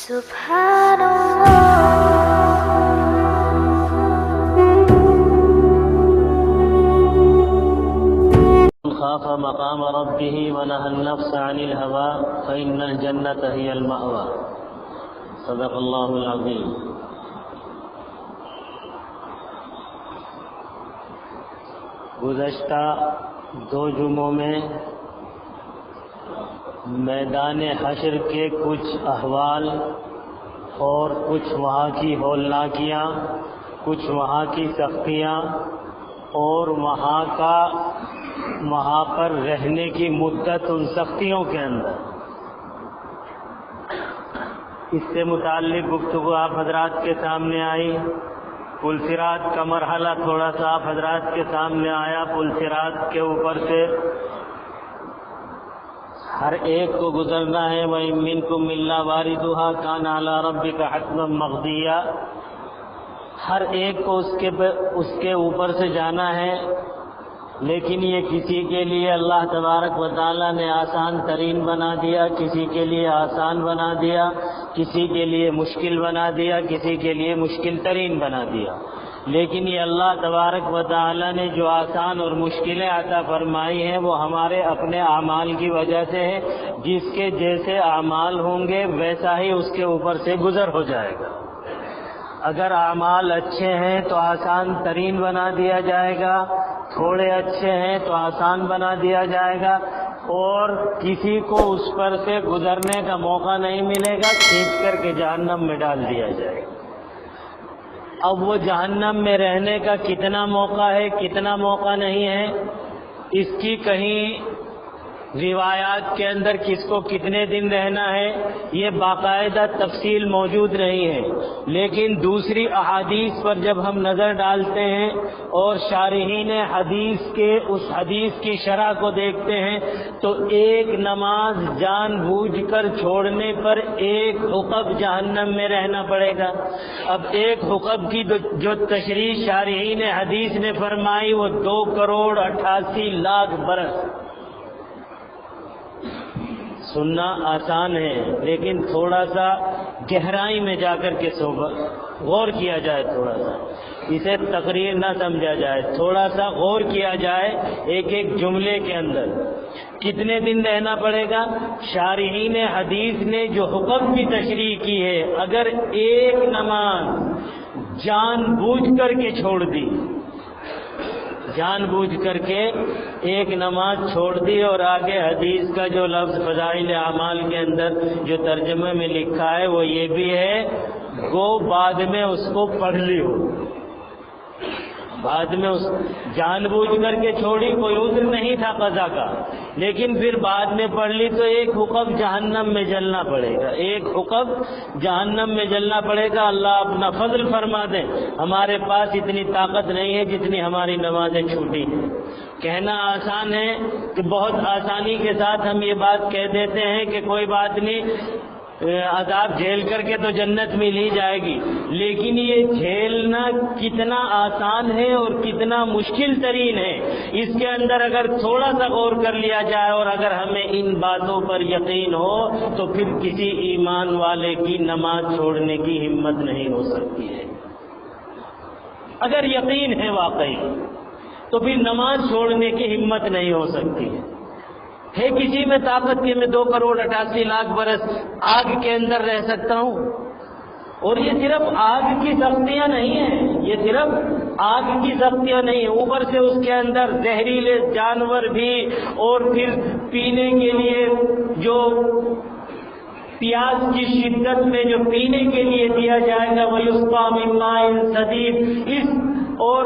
خاف مقام ربه ونهى النفس عن الهوى فإن الجنة هي المأوى صدق اللہ العظیم۔ گزشتہ 2 جمعوں میں میدان حشر کے کچھ احوال اور کچھ وہاں کی ہولناکیاں، کچھ وہاں کی سختیاں اور وہاں پر رہنے کی مدت ان سختیوں کے اندر، اس سے متعلق گفتگو آپ حضرات کے سامنے آئی۔ پل صراط کا مرحلہ تھوڑا سا آپ حضرات کے سامنے آیا۔ پل صراط کے اوپر سے ہر ایک کو گزرنا ہے۔ وَإِن مِّنكُمْ إِلَّا وَارِدُهَا كَانَ عَلَىٰ رَبِّكَ حَتْمًا مَّقْضِيًّا، ہر ایک کو اس کے اوپر سے جانا ہے، لیکن یہ کسی کے لیے اللہ تبارک و تعالیٰ نے آسان ترین بنا دیا، کسی کے لیے آسان بنا دیا، کسی کے لیے مشکل بنا دیا، کسی کے لیے مشکل ترین بنا دیا۔ لیکن یہ اللہ تبارک و تعالیٰ نے جو آسان اور مشکلیں عطا فرمائی ہیں وہ ہمارے اپنے اعمال کی وجہ سے ہے۔ جس کے جیسے اعمال ہوں گے ویسا ہی اس کے اوپر سے گزر ہو جائے گا۔ اگر اعمال اچھے ہیں تو آسان ترین بنا دیا جائے گا، تھوڑے اچھے ہیں تو آسان بنا دیا جائے گا، اور کسی کو اس پر سے گزرنے کا موقع نہیں ملے گا، کھینچ کر کے جہنم میں ڈال دیا جائے گا۔ اب وہ جہنم میں رہنے کا کتنا موقع ہے، کتنا موقع نہیں ہے، اس کی کہیں روایات کے اندر کس کو کتنے دن رہنا ہے یہ باقاعدہ تفصیل موجود نہیں ہے، لیکن دوسری احادیث پر جب ہم نظر ڈالتے ہیں اور شارحین حدیث کے اس حدیث کی شرح کو دیکھتے ہیں تو ایک نماز جان بوجھ کر چھوڑنے پر 1 حقب جہنم میں رہنا پڑے گا۔ اب 1 حقب کی جو تشریح شارحین حدیث نے فرمائی وہ 2,88,00,000 برس۔ سننا آسان ہے لیکن تھوڑا سا گہرائی میں جا کر کے غور کیا جائے، تھوڑا سا اسے تقریر نہ سمجھا جائے، تھوڑا سا غور کیا جائے ایک جملے کے اندر۔ کتنے دن رہنا پڑے گا؟ شارحین حدیث نے جو حکم کی تشریح کی ہے، اگر ایک نماز جان بوجھ کر کے چھوڑ دی، جان بوجھ کر کے ایک نماز چھوڑ دی، اور آگے حدیث کا جو لفظ فضائل اعمال کے اندر جو ترجمے میں لکھا ہے وہ یہ بھی ہے وہ بعد میں اس کو پڑھ لی ہو، بعد میں اس جان بوجھ کر کے چھوڑی، کوئی عذر نہیں تھا قضا کا، لیکن پھر بعد میں پڑھ لی تو 1 حقب جہنم میں جلنا پڑے گا، 1 حقب جہنم میں جلنا پڑے گا۔ اللہ اپنا فضل فرما دے، ہمارے پاس اتنی طاقت نہیں ہے جتنی ہماری نمازیں چھوٹی ہیں۔ کہنا آسان ہے کہ بہت آسانی کے ساتھ ہم یہ بات کہہ دیتے ہیں کہ کوئی بات نہیں، عذاب جھیل کر کے تو جنت مل ہی جائے گی، لیکن یہ جھیلنا کتنا آسان ہے اور کتنا مشکل ترین ہے، اس کے اندر اگر تھوڑا سا غور کر لیا جائے اور اگر ہمیں ان باتوں پر یقین ہو تو پھر کسی ایمان والے کی نماز چھوڑنے کی ہمت نہیں ہو سکتی ہے۔ اگر یقین ہے واقعی تو پھر نماز چھوڑنے کی ہمت نہیں ہو سکتی ہے کسی میں طاقت کہ میں 2,88,00,000 برس آگ کے اندر رہ سکتا ہوں؟ اور یہ صرف آگ کی سختیاں نہیں ہیں، یہ صرف آگ کی سختیاں نہیں ہیں، اوپر سے اس کے اندر زہریلے جانور بھی، اور پھر پینے کے لیے جو پیاس کی شدت میں جو پینے کے لیے دیا جائے گا وَيُسْقَىٰ مِن مَّاءٍ صَدِيدٍ، اس اور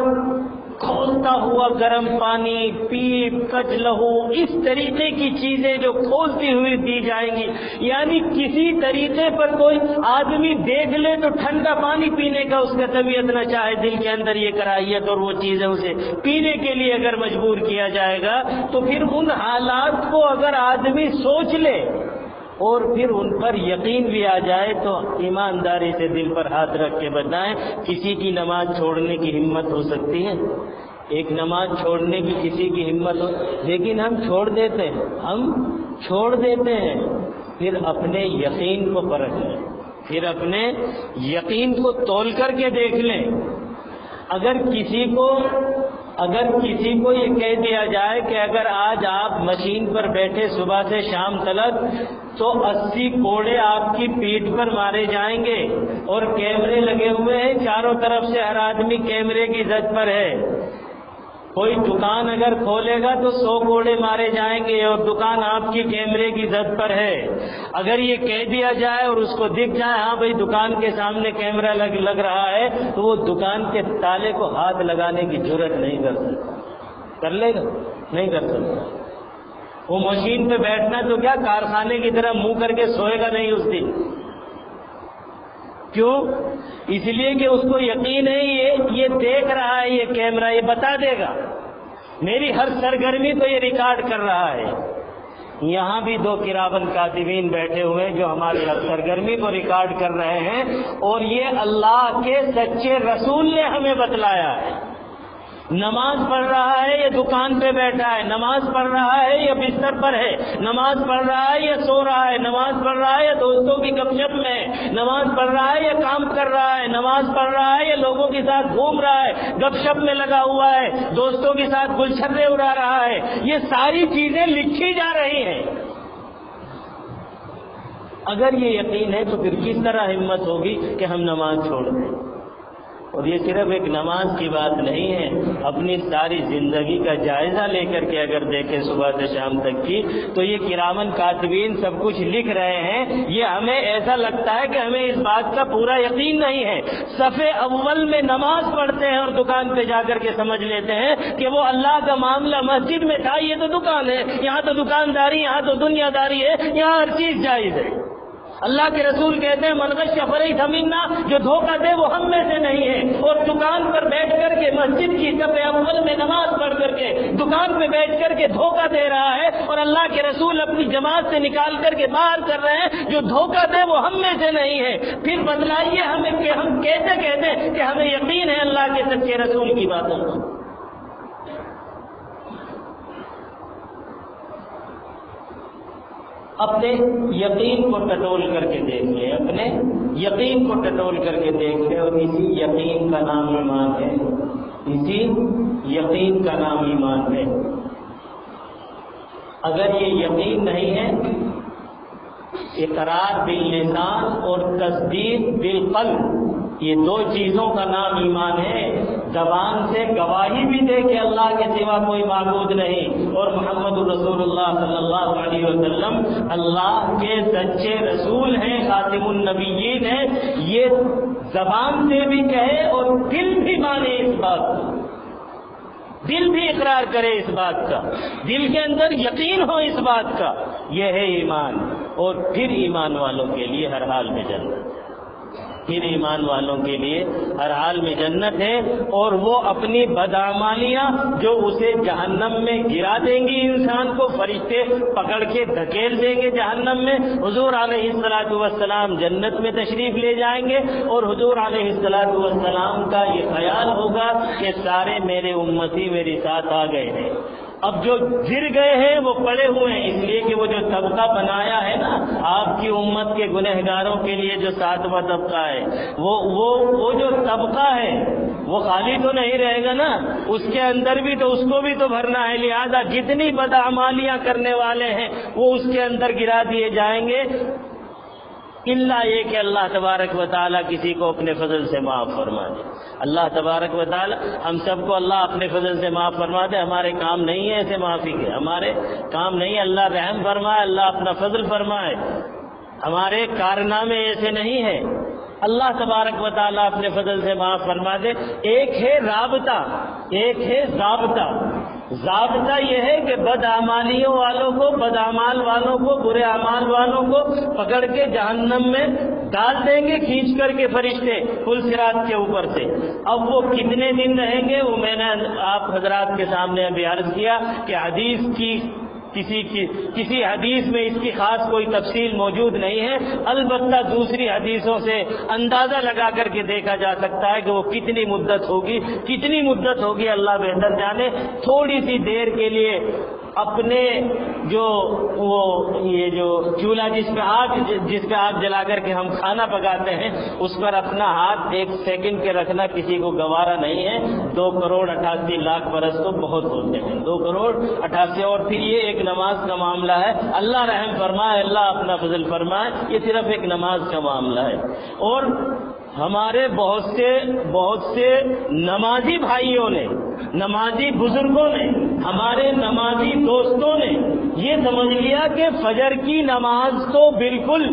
کھولتا ہوا گرم پانی، پیپ، کچ لہو، اس طریقے کی چیزیں جو کھولتی ہوئی دی جائیں گی، یعنی کسی طریقے پر کوئی آدمی دیکھ لے تو ٹھنڈا پانی پینے کا اس کا طبیعت نہ چاہے، دل کے اندر یہ کراہیت اور وہ چیزیں اسے پینے کے لیے اگر مجبور کیا جائے گا تو پھر ان حالات کو اگر آدمی سوچ لے اور پھر ان پر یقین بھی آ جائے تو ایمانداری سے دل پر ہاتھ رکھ کے بتائیں کسی کی نماز چھوڑنے کی ہمت ہو سکتی ہے؟ ایک نماز چھوڑنے کی کسی کی ہمت ہو؟ لیکن ہم چھوڑ دیتے ہیں، پھر اپنے یقین کو پرکھ لیں، پھر اپنے یقین کو تول کر کے دیکھ لیں. اگر کسی کو یہ کہہ دیا جائے کہ اگر آج آپ مشین پر بیٹھے صبح سے شام تلک تو 80 کوڑے آپ کی پیٹھ پر مارے جائیں گے اور کیمرے لگے ہوئے ہیں چاروں طرف سے، ہر آدمی کیمرے کی زد پر ہے. کوئی دکان اگر کھولے گا تو 100 کوڑے مارے جائیں گے اور دکان آپ کی کیمرے کی زد پر ہے. اگر یہ کہہ دیا جائے اور اس کو دکھ جائے ہاں بھائی دکان کے سامنے کیمرہ لگ رہا ہے، تو وہ دکان کے تالے کو ہاتھ لگانے کی جرت نہیں کر سکتا. کر لے گا؟ نہیں کر سکتا. وہ مشین پہ بیٹھنا تو کیا کارخانے کی طرح منہ کر کے سوئے گا نہیں اس دن. کیوں؟ اس لیے کہ اس کو یقین ہے یہ دیکھ رہا ہے، یہ کیمرہ یہ بتا دے گا، میری ہر سرگرمی تو یہ ریکارڈ کر رہا ہے. یہاں بھی 2 کراون کاتبین بیٹھے ہوئے جو ہماری ہر سرگرمی کو ریکارڈ کر رہے ہیں، اور یہ اللہ کے سچے رسول نے ہمیں بتلایا ہے. نماز پڑھ رہا ہے یا دکان پہ بیٹھا ہے، نماز پڑھ رہا ہے یا بستر پر ہے، نماز پڑھ رہا ہے یا سو رہا ہے، نماز پڑھ رہا ہے یا دوستوں کی گپ شپ میں ہے، نماز پڑھ رہا ہے یا کام کر رہا ہے، نماز پڑھ رہا ہے یا لوگوں کے ساتھ گھوم رہا ہے، گپ شپ میں لگا ہوا ہے، دوستوں کے ساتھ گلچھرے اڑا رہا ہے. یہ ساری چیزیں لکھی جا رہی ہیں. اگر یہ یقین ہے تو پھر کس طرح ہمت ہوگی کہ ہم نماز چھوڑ دیں. اور یہ صرف ایک نماز کی بات نہیں ہے، اپنی ساری زندگی کا جائزہ لے کر کے اگر دیکھیں صبح سے شام تک کی، تو یہ کرامن کاتبین سب کچھ لکھ رہے ہیں. یہ ہمیں ایسا لگتا ہے کہ ہمیں اس بات کا پورا یقین نہیں ہے. صفحے اول میں نماز پڑھتے ہیں اور دکان پہ جا کر کے سمجھ لیتے ہیں کہ وہ اللہ کا معاملہ مسجد میں تھا، یہ تو دکان ہے، یہاں تو دکانداری، یہاں تو دنیا داری ہے، یہاں ہر چیز جائز ہے. اللہ کے رسول کہتے ہیں من غش فلیس منا، جو دھوکہ دے وہ ہم میں سے نہیں ہے. اور دکان پر بیٹھ کر کے مسجد کی صف اول میں نماز پڑھ کر کے دکان پہ بیٹھ کر کے دھوکہ دے رہا ہے، اور اللہ کے رسول اپنی جماعت سے نکال کر کے باہر کر رہے ہیں، جو دھوکہ دے وہ ہم میں سے نہیں ہے. پھر بتلائیے ہمیں کہ ہم کیسے کہتے ہیں کہ ہمیں یقین ہے اللہ کے سچے رسول کی باتوں کو. اپنے یقین کو ٹٹول کر کے دیکھ لیں، اپنے یقین کو ٹٹول کر کے دیکھ لیں، اور اسی یقین کا نام ایمان ہے. اسی یقین کا نام ایمان ہے. اگر یہ یقین نہیں ہے، اقرار باللسان اور تصدیق بالقلب، یہ 2 چیزوں کا نام ایمان ہے. زبان سے گواہی بھی دے کہ اللہ کے سوا کوئی معبود نہیں اور محمد رسول اللہ صلی اللہ علیہ وسلم اللہ کے سچے رسول ہیں، خاتم النبیین ہیں، یہ زبان سے بھی کہے اور دل بھی مانے اس بات کو، دل بھی اقرار کرے اس بات کا، دل کے اندر یقین ہو اس بات کا. یہ ہے ایمان. اور پھر ایمان والوں کے لیے ہر حال میں جنت ہے. پھر ایمان والوں کے لیے ہر حال میں جنت ہے. اور وہ اپنی بدعمالیاں جو اسے جہنم میں گرا دیں گی، انسان کو فرشتے پکڑ کے دھکیل دیں گے جہنم میں، حضور علیہ الصلوۃ والسلام جنت میں تشریف لے جائیں گے. اور حضور علیہ الصلوۃ والسلام کا یہ خیال ہوگا کہ سارے میرے امتی میرے ساتھ آ گئے ہیں. اب جو گر گئے ہیں وہ پڑے ہوئے ہیں، اس لیے کہ وہ جو طبقہ بنایا ہے نا آپ کی امت کے گنہگاروں کے لیے، جو 7واں طبقہ ہے، وہ جو طبقہ ہے وہ خالی تو نہیں رہے گا نا، اس کے اندر بھی تو اس کو بھی تو بھرنا ہے. لہذا جتنی بدعمالیاں کرنے والے ہیں وہ اس کے اندر گرا دیے جائیں گے، الا یہ کہ اللہ تبارک و تعالیٰ کسی کو اپنے فضل سے معاف فرما دے. اللہ تبارک و تعالیٰ ہم سب کو اللہ اپنے فضل سے معاف فرما دے. ہمارے کام نہیں ہے ایسے معافی کے، ہمارے کام نہیں ہے. اللہ رحم فرمائے، اللہ اپنا فضل فرمائے. ہمارے کارنامے ایسے نہیں ہیں. اللہ تبارک و تعالیٰ اپنے فضل سے معاف فرما دے. ایک ہے رابطہ، ایک ہے ضابطہ. ضابطہ یہ ہے کہ بدعمالیوں والوں کو، بدعمال والوں کو، برے اعمال والوں کو پکڑ کے جہنم میں ڈال دیں گے کھینچ کر کے فرشتے پل صراط کے اوپر سے. اب وہ کتنے دن رہیں گے وہ میں نے آپ حضرات کے سامنے ابھی عرض کیا کہ حدیث کی کسی حدیث میں اس کی خاص کوئی تفصیل موجود نہیں ہے. البتہ دوسری حدیثوں سے اندازہ لگا کر کے دیکھا جا سکتا ہے کہ وہ کتنی مدت ہوگی اللہ بہتر جانے. تھوڑی سی دیر کے لیے اپنے جو وہ یہ جو چولہا جس پہ آگ جلا کر کے ہم کھانا پکاتے ہیں اس پر اپنا ہاتھ 1 سیکنڈ کے رکھنا کسی کو گوارا نہیں ہے. 2,88,00,000 برس تو بہت ہوتے ہیں. 2,88,00,000. اور پھر یہ ایک نماز کا معاملہ ہے. اللہ رحم فرمائے, اللہ اپنا فضل فرمائے. یہ صرف ایک نماز کا معاملہ ہے. اور ہمارے بہت سے نمازی بھائیوں نے, نمازی بزرگوں نے, ہمارے نمازی دوستوں نے یہ سمجھ لیا کہ فجر کی نماز تو بالکل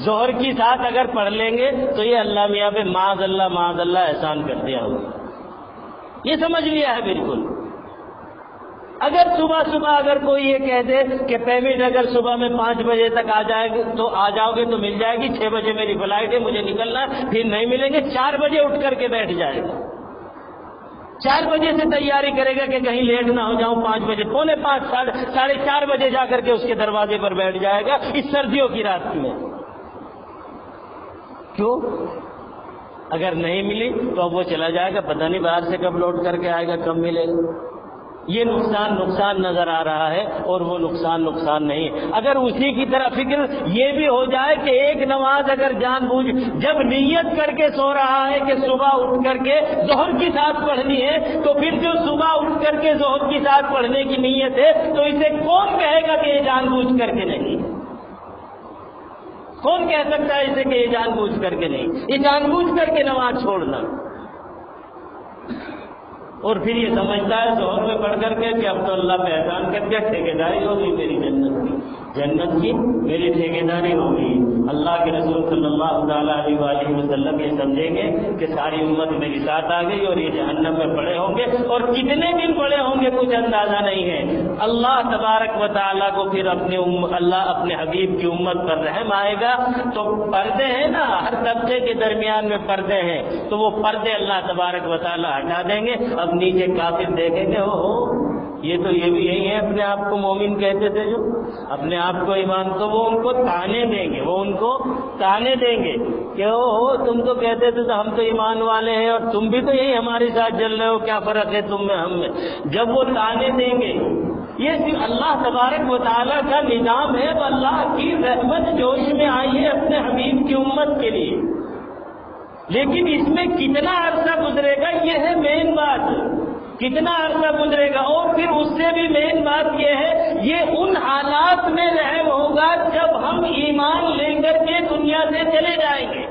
ظہر کی ساتھ اگر پڑھ لیں گے تو یہ اللہ میاں پہ معاذ اللہ احسان کر دیا ہوگا. یہ سمجھ لیا ہے بالکل. اگر صبح اگر کوئی یہ کہہ دے کہ پیمنٹ اگر صبح میں 5 بجے تک آ جاؤ گے تو مل جائے گی, 6 بجے میری فلائٹ ہے, مجھے نکلنا ہے, پھر نہیں ملیں گے, 4 بجے اٹھ کر کے بیٹھ جائے گا. 4 بجے سے تیاری کرے گا کہ کہیں لیٹ نہ ہو جاؤں, 5 بجے, 4:45, 4:30 بجے جا کر کے اس کے دروازے پر بیٹھ جائے گا اس سردیوں کی رات میں. کیوں؟ اگر نہیں ملی تو اب وہ چلا جائے گا, پتہ نہیں باہر سے کب لوٹ کر کے آئے گا, کب ملے گا. یہ نقصان نظر آ رہا ہے, اور وہ نقصان نہیں. اگر اسی کی طرح فکر یہ بھی ہو جائے کہ ایک نماز اگر جان بوجھ جب نیت کر کے سو رہا ہے کہ صبح اٹھ کر کے ظہر کی ساتھ پڑھنی ہے, تو پھر جو صبح اٹھ کر کے ظہر کی ساتھ پڑھنے کی نیت ہے تو اسے کون کہے گا کہ یہ جان بوجھ کر کے نہیں؟ کون کہہ سکتا ہے اسے کہ یہ جان بوجھ کر کے نہیں؟ یہ جان بوجھ کر کے نماز چھوڑنا. اور پھر یہ سمجھتا ہے ظہر میں پڑھ کر کے کہ اب تو اللہ پہ احسان کر کے ٹھیکیداری ہوگی میری جنت کی میری ٹھیکیداری ہوگی. اللہ کے رسول صلی اللہ تعالیٰ علیہ وسلم یہ سمجھیں گے کہ ساری امت میری ساتھ آ گئی اور یہ جہنم میں پڑے ہوں گے, اور کتنے دن پڑے ہوں گے کچھ اندازہ نہیں ہے. اللہ تبارک و تعالیٰ کو پھر اللہ اپنے حبیب کی امت پر رحم آئے گا. تو پردے ہیں نا, ہر طبقے کے درمیان میں پردے ہیں, تو وہ پردے اللہ تبارک و تعالیٰ ہٹا دیں گے. اب نیچے کافر دیکھیں گے, یہ تو یہ بھی یہی ہے اپنے آپ کو مومن کہتے تھے, جو اپنے آپ کو ایمان, تو وہ ان کو تانے دیں گے, وہ ان کو تانے دیں گے کہ تم تو کہتے تھے تو ہم تو ایمان والے ہیں اور تم بھی تو یہی ہمارے ساتھ چل رہے ہو, کیا فرق ہے تم میں ہم میں. جب وہ تانے دیں گے, یہ صرف اللہ تبارک و تعالیٰ کا نظام ہے. اللہ کی رحمت جوش میں آئی ہے اپنے حبیب کی امت کے لیے, لیکن اس میں کتنا عرصہ گزرے گا یہ ہے مین بات, کتنا عرصہ گزرے گا. اور پھر اس سے بھی مین بات یہ ہے, یہ ان حالات میں رحم ہوگا جب ہم ایمان لے کر کے دنیا سے چلے جائیں گے.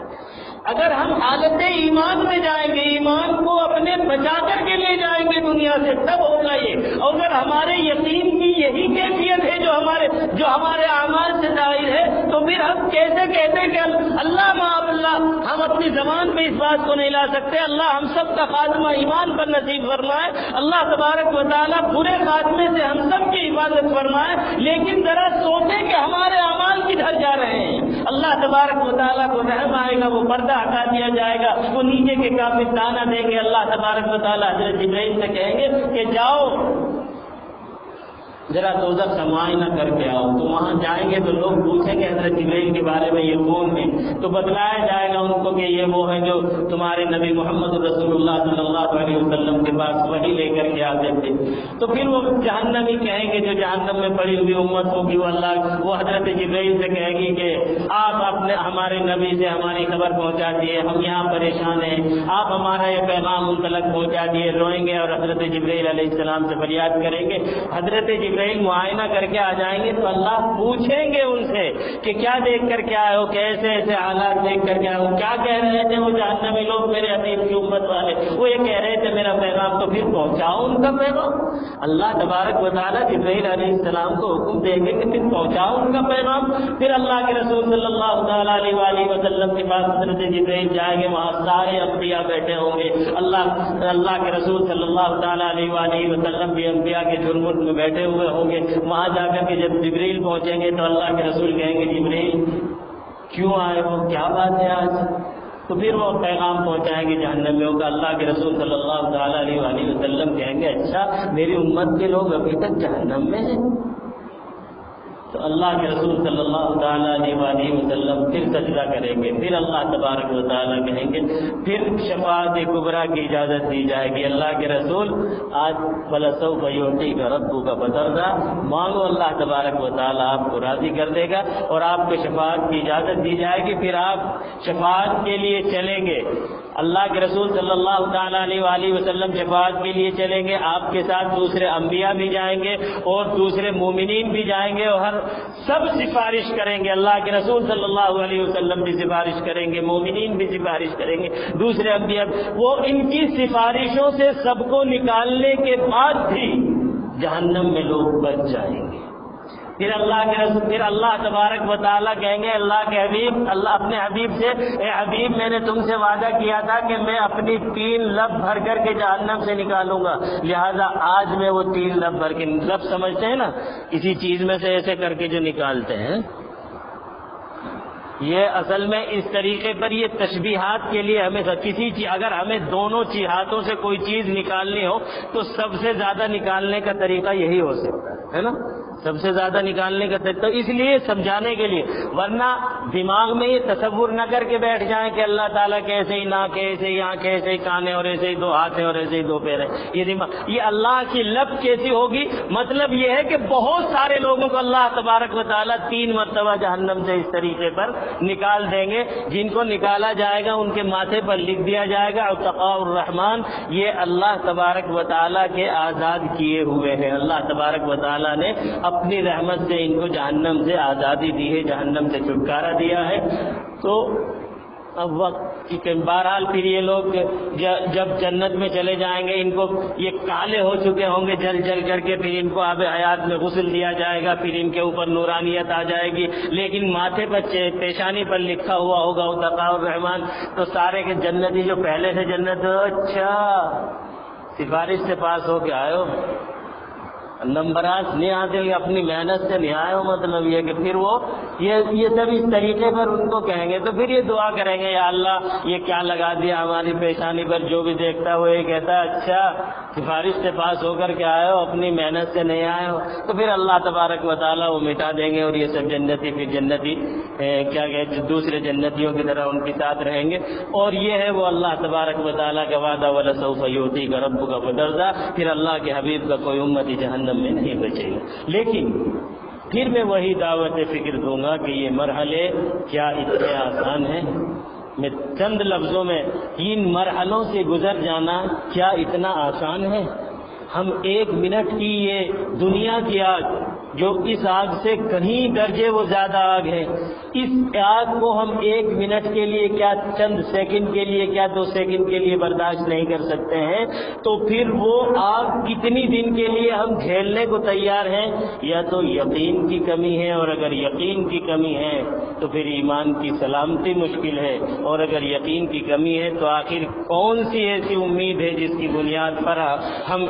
اگر ہم حالت ایمان میں جائیں گے, ایمان کو اپنے بچا کر کے لے جائیں گے دنیا سے, تب ہوگا یہ. اور اگر ہمارے یقین کی یہی کیفیت ہے جو ہمارے اعمال سے ظاہر ہے, تو پھر ہم کیسے کہتے ہیں کہ اللہ معاذ اللہ, ہم اپنی زبان پہ اس بات کو نہیں لا سکتے. اللہ ہم سب کا خاتمہ ایمان پر نصیب فرمائے, اللہ تبارک و تعالیٰ برے خاتمے سے ہم سب کی حفاظت فرمائے. لیکن ذرا سوچیں کہ ہمارے اعمال کدھر جا رہے ہیں. اللہ تبارک و تعالیٰ کو رحم آئے گا, وہ پردہ ہٹا دیا جائے گا, وہ نیچے کے کافر تانا دیں گے. اللہ تبارک و تعالیٰ حضرت جبرائیل سے کہیں گے کہ جاؤ ذرا دوزخ کا معائنہ کر کے آؤ. تو وہاں جائیں گے تو لوگ پوچھیں گے حضرت جبرائیل کے بارے میں یہ کون ہے, تو بتلایا جائے گا ان کو کہ یہ وہ ہے جو تمہارے نبی محمد رسول اللہ صلی اللہ علیہ وسلم کے پاس وحی لے کر کے آتے تھے. تو پھر وہ جہنمی کہیں گے, جو جہنم میں پڑی ہوئی امت ہوگی, وہ حضرت جبرائیل سے کہے گی کہ آپ اپنے ہمارے نبی سے ہماری خبر پہنچا دیے, ہم یہاں پریشان ہیں, آپ ہمارا یہ پیغام ان تک پہنچا دیے. روئیں گے اور حضرت جبرائیل علیہ السلام سے فریاد کریں گے. حضرت جبرائیل معائنہ کر کے آ جائیں گے تو اللہ پوچھیں گے ان سے کہ کیا دیکھ کر کے آئے ہو, کیسے ایسے حالات دیکھ کر کے آئے ہو, کیا کہہ رہے تھے وہ جہنمی لوگ میرے حبیب کی امت والے, وہ یہ کہہ رہے تھے میرا پیغام, تو پھر پہنچاؤ ان کا پیغام. اللہ تبارک و تعالیٰ جبرائیل علیہ السلام کو حکم دیں گے کہ پھر پہنچاؤ ان کا پیغام. پھر اللہ کے رسول صلی اللہ تعالیٰ علیہ وسلم کے پاس حضرت جبرائیل جائیں گے, وہاں سارے انبیاء بیٹھے ہوں گے. اللہ کے رسول صلی اللہ تعالیٰ علیہ وسلم بھی انبیاء کے جھرمٹ میں بیٹھے ہوئے ہوں گے. وہاں جا کر کے جب جبرائیل پہنچیں گے تو اللہ کے رسول کہیں گے جبرائیل کیوں آئے ہو, کیا بات ہے آج. تو پھر وہ پیغام پہنچائیں گے جہنمیوں کا. اللہ کے رسول صلی اللہ تعالیٰ علیہ وسلم کہیں گے اچھا میری امت کے لوگ ابھی تک جہنم میں ہیں, تو اللہ کے رسول صلی اللہ تعالیٰ علیہ وآلہ وسلم پھر سجدہ کریں گے، پھر اللہ تبارک و تعالیٰ کہیں گے، پھر شفاعت کبریٰ کی اجازت دی جائے گی۔ اللہ کے رسول آج فلسوف یعطیک ربک فترضی، مانگو اللہ تبارک و تعالیٰ آپ کو راضی کر دے گا اور آپ کو شفاعت کی اجازت دی جائے گی، پھر آپ شفاعت کے لیے چلیں گے۔ اللہ کے رسول صلی اللہ تعالیٰ علیہ وآلہ وسلم شفاعت کے لیے چلیں گے، آپ کے ساتھ دوسرے انبیاء بھی جائیں گے اور دوسرے مومنین بھی جائیں گے، اور سب سفارش کریں گے۔ اللہ کے رسول صلی اللہ علیہ وسلم بھی سفارش کریں گے، مومنین بھی سفارش کریں گے، دوسرے انبیاء، وہ ان کی سفارشوں سے سب کو نکالنے کے بعد بھی جہنم میں لوگ بچ جائیں گے۔ پھر اللہ تبارک و تعالیٰ کہیں گے اللہ کے حبیب، اللہ اپنے حبیب سے، اے حبیب میں نے تم سے وعدہ کیا تھا کہ میں اپنی 3 لب بھر کر کے جہنم سے نکالوں گا، لہذا آج میں وہ 3 لب بھر کے، لب سمجھتے ہیں نا کسی چیز میں سے ایسے کر کے جو نکالتے ہیں، یہ اصل میں اس طریقے پر یہ تشبیہات کے لیے ہمیں کسی چیز، اگر ہمیں دونوں ہاتھوں سے کوئی چیز نکالنی ہو تو سب سے زیادہ نکالنے کا طریقہ یہی ہو سکتا ہے نا، سب سے زیادہ نکالنے کا طریقہ، تو اس لیے سمجھانے کے لیے، ورنہ دماغ میں یہ تصور نہ کر کے بیٹھ جائیں کہ اللہ تعالیٰ کے ایسے ہی ناک ہے، ایسے ہی آنکھ ہے، ایسے ہی کان ہے، اور ایسے ہی 2 ہاتھ ہیں، اور ایسے ہی 2 پیر ہیں، یہ دماغ، یہ اللہ کی لب کیسی ہوگی؟ مطلب یہ ہے کہ بہت سارے لوگوں کو اللہ تبارک و تعالیٰ 3 مرتبہ جہنم سے اس طریقے پر نکال دیں گے۔ جن کو نکالا جائے گا ان کے ماتھے پر لکھ دیا جائے گا عتقاء الرحمن، یہ اللہ تبارک و تعالیٰ کے آزاد کیے ہوئے ہیں۔ اللہ تبارک و تعالیٰ نے اپنی رحمت سے ان کو جہنم سے آزادی دی ہے، جہنم سے چھٹکارا دیا ہے۔ تو اب وقت کی بہرحال پھر یہ لوگ جب جنت میں چلے جائیں گے، ان کو یہ کالے ہو چکے ہوں گے جل جل کر کے، پھر ان کو آب حیات میں غسل دیا جائے گا، پھر ان کے اوپر نورانیت آ جائے گی، لیکن ماتھے پر پیشانی پر لکھا ہوا ہوگا عتقاء الرحمن، تو سارے کے جنتی جو پہلے سے جنت، اچھا سفارش سے پاس ہو کے آئے ہو، نمبرات نہیں آتے، اپنی محنت سے نہیں آئے ہو، مطلب یہ کہ پھر وہ یہ سب اس طریقے پر ان کو کہیں گے، تو پھر یہ دعا کریں گے یا اللہ یہ کیا لگا دیا ہماری پیشانی پر، جو بھی دیکھتا وہ یہ کہتا اچھا سفارش سے پاس ہو کر کے آئے ہو، اپنی محنت سے نہیں آئے ہو، تو پھر اللہ تبارک و تعالیٰ وہ مٹا دیں گے، اور یہ سب جنتی پھر جنتی کیا کہتے دوسرے جنتیوں کی طرح ان کے ساتھ رہیں گے۔ اور یہ ہے وہ اللہ تبارک و تعالیٰ کا وعدہ وَلَسَوْفَ يُعْطِيكَ رَبُّكَ فَتَرْضَىٰ، پھر اللہ کے حبیب کا کوئی امتی جہنم میں نہیں بچے گا۔ لیکن پھر میں وہی دعوت فکر دوں گا کہ یہ مرحلے کیا اتنے آسان ہیں؟ میں چند لفظوں میں 3 مرحلوں سے گزر جانا کیا اتنا آسان ہے؟ ہم 1 منٹ کی یہ دنیا کی آگ، جو اس آگ سے کہیں درجے وہ زیادہ آگ ہے، اس آگ کو ہم 1 منٹ کے لیے کیا چند سیکنڈ کے لیے کیا 2 سیکنڈ کے لیے برداشت نہیں کر سکتے ہیں، تو پھر وہ آگ کتنی دن کے لیے ہم جھیلنے کو تیار ہیں؟ یا تو یقین کی کمی ہے، اور اگر یقین کی کمی ہے تو پھر ایمان کی سلامتی مشکل ہے، اور اگر یقین کی کمی ہے تو آخر کون سی ایسی امید ہے جس کی بنیاد پر ہم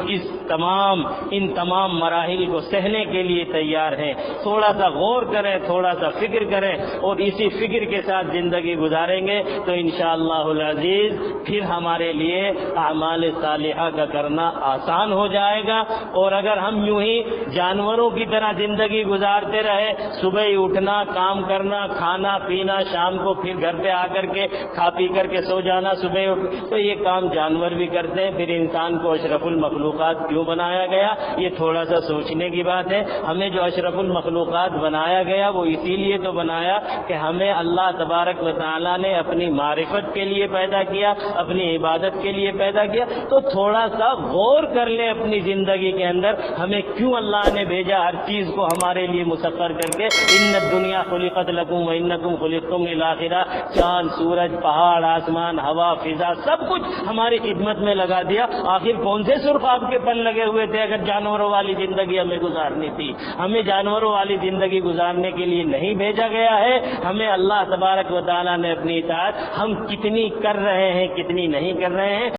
ان تمام مراحل کو سہنے کے لیے تیار ہیں؟ تھوڑا سا غور کریں، تھوڑا سا فکر کریں، اور اسی فکر کے ساتھ زندگی گزاریں گے تو انشاءاللہ العزیز پھر ہمارے لیے اعمال صالحہ کا کرنا آسان ہو جائے گا۔ اور اگر ہم یوں ہی جانوروں کی طرح زندگی گزارتے رہے، صبح ہی اٹھنا، کام کرنا، کھانا پینا، شام کو پھر گھر پہ آ کر کے کھا پی کر کے سو جانا، صبح تو یہ کام جانور بھی کرتے ہیں، پھر انسان کو اشرف المخلوقات کیوں بنایا گیا؟ یہ تھوڑا سا سوچنے کی بات ہے۔ ہمیں جو اشرف المخلوقات بنایا گیا وہ اسی لیے تو بنایا کہ ہمیں اللہ تبارک و تعالیٰ نے اپنی معرفت کے لیے پیدا کیا، اپنی عبادت کے لیے پیدا کیا، تو تھوڑا سا غور کر لیں اپنی زندگی کے اندر ہمیں کیوں اللہ نے بھیجا، ہر چیز کو ہمارے لیے مسخر کر کے، ان الدنیا خلقت لکم وانکم خلقتم للآخرہ، چاند سورج پہاڑ آسمان ہوا فضا سب کچھ ہماری خدمت میں لگا دیا۔ آخر کون سے سرخ آپ کے پل لگے ہوئے تھے اگر جانوروں والی زندگی ہمیں گزارنی تھی؟ ہمیں جانوروں والی زندگی گزارنے کے لیے نہیں بھیجا گیا ہے۔ ہمیں اللہ تبارک و تعالیٰ نے اپنی اطاعت ہم کتنی کر رہے ہیں، کتنی نہیں کر رہے ہیں،